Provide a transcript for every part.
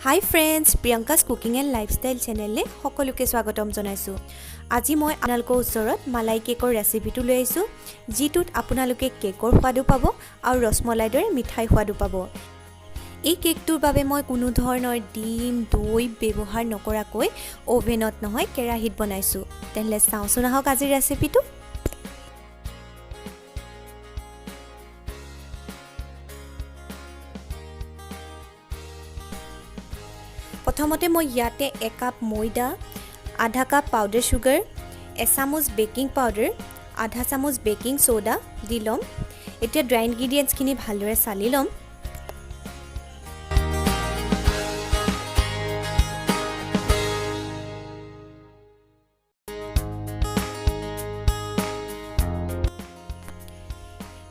High friends, Priyanka's cooking and lifestyle channel सकलोके स्वागतम जनाइছোঁ। আজি মই আপোনালোকৰ ওচৰত মালাই কেকৰ ৰেচিপিটো লৈ আহিছোঁ, যিটোত আপোনালোকে কেকৰ সোৱাদো পাব আৰু ৰসমলাইৰ দৰে মিঠাই সোৱাদো পাব। এই কেকটোৰ বাবে মই কোনো ধৰণৰ ডিম দৈ ব্যৱহাৰ নকৰাকৈ ওভেনত নহয় কেৰাহীত বনাইছোঁ। তেনলে চাওঁচোন আহক আজিৰ ৰেচিপিটো। প্ৰথমতে মই ইয়াতে 1 কাপ ময়দা, আধা কাপ পাউডাৰ সুগাৰ, 1 চামুচ বেকিং পাউডাৰ, আধা চামুচ বেকিং সোডা দি ল'ম। এতিয়া ড্ৰাই ইনগ্ৰিডিয়েণ্টছখিনি ভালদৰে চালি ল'ম।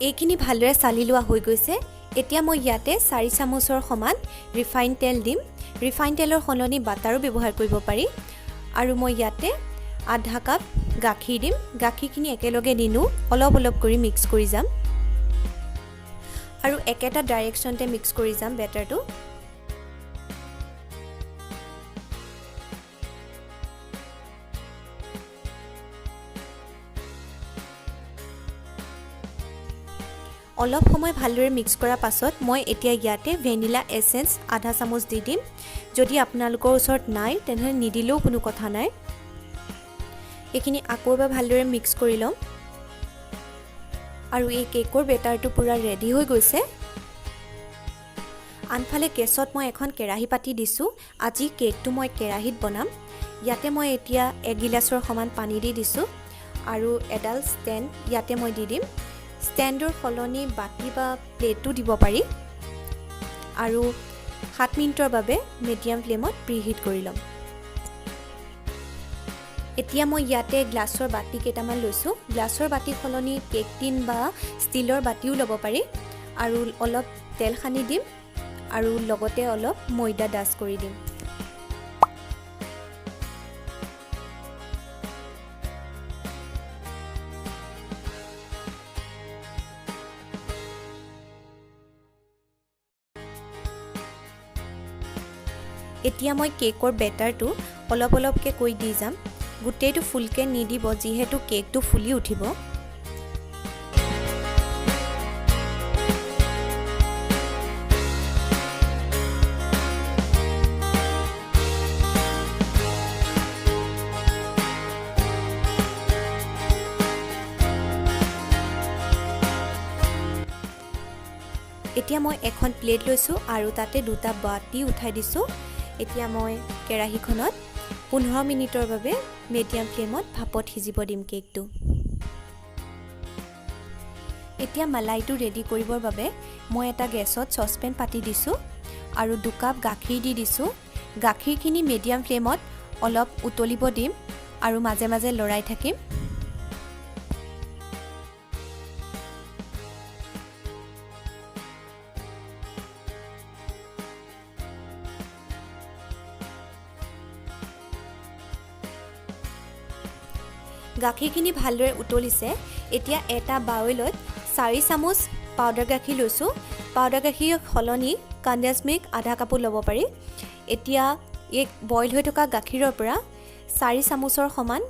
এইখিনি ভালদৰে চালি লোৱা হৈ গৈছে। এতিয়া মই ইয়াতে 4 চামুচৰ সমান ৰিফাইন তেল দিম। ৰিফাইন তেলৰ সলনি বাটাৰো ব্যৱহাৰ কৰিব পাৰি। আৰু মই ইয়াতে আধা কাপ গাখীৰ দিম। গাখীৰখিনি একেলগে দিনো অলপ অলপ কৰি মিক্স কৰি যাম আৰু একেটা ডাইৰেকশ্যনতে মিক্স কৰি যাম বেটাৰটো। অলপ সময় ভালদৰে মিক্স কৰাৰ পাছত মই এতিয়া ইয়াতে ভেনিলা এসেন্স আধা চামুচ দি দিম। যদি আপোনালোকৰ ওচৰত নাই তেনেহলে নিদিলেও কোনো কথা নাই। এইখিনি আকৌ এবাৰ ভালদৰে মিক্স কৰি ল'ম আৰু এই কেকৰ বেটাৰটো পুৰা ৰেডি হৈ গৈছে। আনফালে গেছত মই এখন কেৰাহী পাতি দিছোঁ। আজি কেকটো মই কেৰাহীত বনাম। ইয়াতে মই এতিয়া 1 গিলাচৰ সমান পানী দি দিছোঁ আৰু এডাল ষ্টেণ্ড ইয়াতে মই দি দিম। ষ্টেণ্ডৰ সলনি বাটি বা প্লেটো দিব পাৰি আৰু 7 মিনিটৰ বাবে মিডিয়াম ফ্লেমত প্ৰিহিট কৰি ল'ম। এতিয়া মই ইয়াতে গ্লাছৰ বাটি কেইটামান লৈছোঁ। গ্লাছৰ বাটি সলনি কেক টিন বা ষ্টিলৰ বাটিও ল'ব পাৰি আৰু অলপ তেল সানি দিম আৰু লগতে অলপ ময়দা ডাষ্ট কৰি দিম। এতিয়া মই কেকৰ বেটাৰটো অলপ অলপকৈ কৈ দি যাম। গোটেইটো ফুলকৈ নিদিব যিহেতু কেকটো ফুলি উঠিব। এতিয়া মই এখন প্লেট লৈছোঁ আৰু তাতে দুটা বাটি উঠাই দিছোঁ। এতিয়া মই কেৰাহীখনত 15 মিনিটৰ বাবে মিডিয়াম ফ্লেমত ভাপত সিজিব দিম কেকটো। এতিয়া মালাইটো ৰেডি কৰিবৰ বাবে মই এটা গেছত চচপেন পাতি দিছোঁ আৰু 2 কাপ গাখীৰ দি দিছোঁ। গাখীৰখিনি মিডিয়াম ফ্লেমত অলপ উতলিব দিম আৰু মাজে মাজে লৰাই থাকিম। গাখীৰখিনি ভালদৰে উতলিছে। এতিয়া এটা বাউলত 4 চামুচ পাউডাৰ গাখীৰ লৈছোঁ। পাউডাৰ গাখীৰ সলনি কনডেন্স মিল্ক আধা কাপো ল'ব পাৰি। এতিয়া এই বইল হৈ থকা গাখীৰৰ পৰা 4 চামুচৰ সমান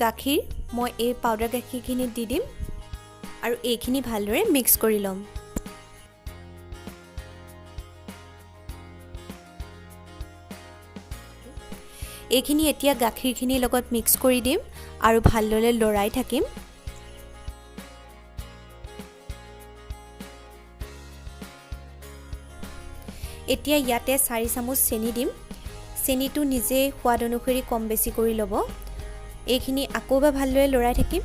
গাখীৰ মই এই পাউডাৰ গাখীৰখিনি দি দিম আৰু এইখিনি ভালদৰে মিক্স কৰি ল'ম। এইখিনি এতিয়া গাখীৰখিনিৰ লগত মিক্স কৰি দিম আৰু ভালদৰে লৰাই থাকিম। এতিয়া ইয়াতে 4 চামুচ চেনি দিম। চেনিটো নিজে সোৱাদ অনুসৰি কম বেছি কৰি ল'ব। এইখিনি আকৌ এবাৰ ভালদৰে লৰাই থাকিম।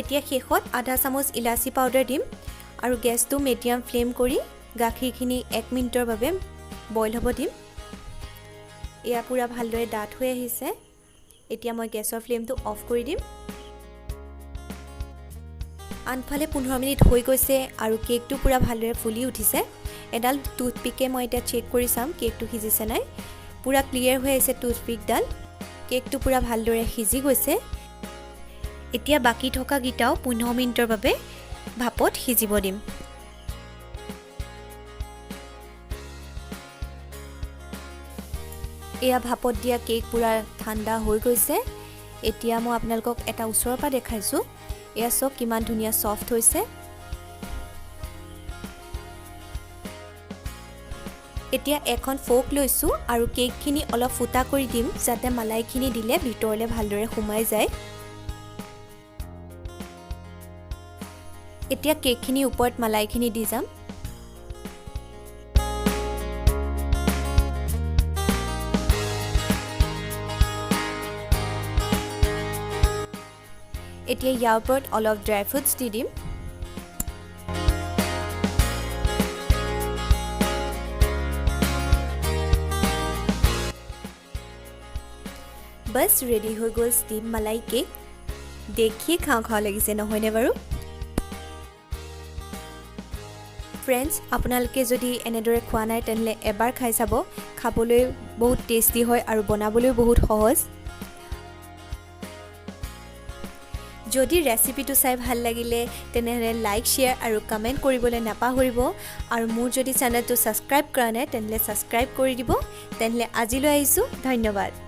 এতিয়া শেষত আধা চামুচ ইলাচি পাউডাৰ দিম আৰু গেছটো মিডিয়াম ফ্লেম কৰি গাখীৰখিনি 1 মিনিটৰ বাবে বইল হ'ব দিম। এয়া পুৰা ভালদৰে ডাঠ হৈ আহিছে। এতিয়া মই গেছৰ ফ্লেমটো অফ কৰি দিম। আনফালে 15 মিনিট হৈ গৈছে আৰু কেকটো পুৰা ভালদৰে ফুলি উঠিছে। এডাল টুথপিকে মই এতিয়া চেক কৰি চাম কেকটো সিজিছে নাই। পুৰা ক্লিয়াৰ হৈ আছে টুথপিকডাল। কেকটো পুৰা ভালদৰে সিজি গৈছে। এতিয়া বাকি থকা গিটাও 15 মিনিটৰ বাবে ভাপত সিজিব দিম। এয়া ভাপত দিয়া কেক পুৰা ঠাণ্ডা হৈ গৈছে। এতিয়া মই আপোনালোকক এটা ওচৰৰ পৰা দেখাইছোঁ। এয়া চাওক কিমান ধুনীয়া সফট হৈছে। এতিয়া এখন ফৰ্ক লৈছোঁ আৰু কেকখিনি অলপ ফুটা কৰি দিম যাতে মালাইখিনি দিলে ভিতৰলৈ ভালদৰে সোমাই যায়। এতিয়া কেকখিনিৰ ওপৰত মালাইখিনি দি যাম। এতিয়া ইয়াৰ ওপৰত অলপ ড্ৰাই ফ্ৰুটছ দি দিম। বাছ ৰেডি হৈ গ'ল ষ্টিম মালাই কেক। দেখিয়ে খাওঁ খাওঁ লাগিছে নহয়নে বাৰু? ফ্ৰেণ্ডছ, আপোনালোকে যদি এনেদৰে খোৱা নাই তেনেহ'লে এবাৰ খাই চাব। খাবলৈ বহুত টেষ্টি হয় আৰু বনাবলৈও বহুত সহজ। যদি ৰেচিপিটো চাই ভাল লাগিলে তেনেহ'লে লাইক, শ্বেয়াৰ আৰু কমেণ্ট কৰিবলৈ নাপাহৰিব। আৰু মোৰ যদি চেনেলটো ছাবস্ক্ৰাইব কৰা নাই তেনেহ'লে ছাবস্ক্ৰাইব কৰি দিব। তেনেহ'লে আজিলৈ আহিছোঁ, ধন্যবাদ।